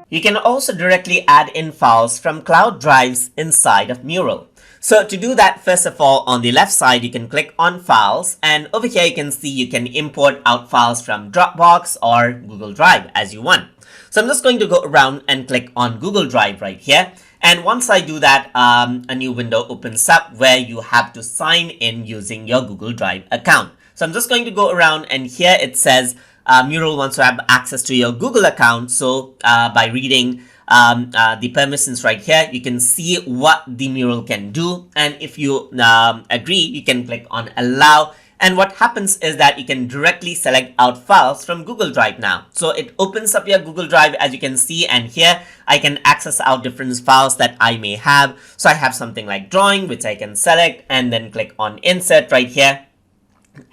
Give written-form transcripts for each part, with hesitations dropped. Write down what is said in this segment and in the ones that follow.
You can also directly add in files from cloud drives inside of Mural. So to do that, first of all, on the left side, you can click on Files, and over here you can see you can import out files from Dropbox or Google Drive as you want. So I'm just going to go around and click on Google Drive right here. And once I do that, a new window opens up where you have to sign in using your Google Drive account. So I'm just going to go around, and here it says Mural wants to have access to your Google account. So by reading the permissions right here, you can see what the Mural can do. And if you agree, you can click on Allow. And what happens is that you can directly select out files from Google Drive now. So it opens up your Google Drive, as you can see, and here I can access out different files that I may have. So I have something like drawing, which I can select and then click on Insert right here.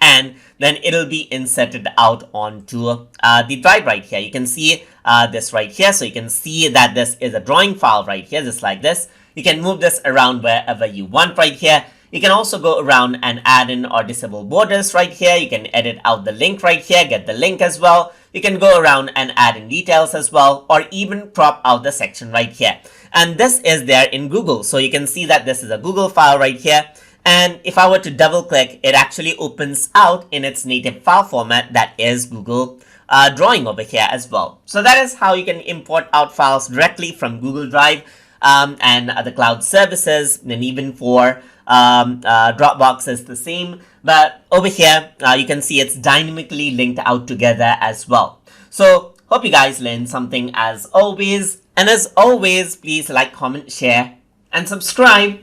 And then it'll be inserted out onto the drive right here. You can see this right here. So you can see that this is a drawing file right here, just like this. You can move this around wherever you want right here. You can also go around and add in or disable borders right here. You can edit out the link right here, get the link as well. You can go around and add in details as well, or even crop out the section right here. And this is there in Google. So you can see that this is a Google file right here. And if I were to double click, it actually opens out in its native file format, that is Google Drawing over here as well. So that is how you can import out files directly from Google Drive and other cloud services, and even for Dropbox is the same. But over here, you can see it's dynamically linked out together as well. So hope you guys learned something as always. And as always, please like, comment, share, and subscribe.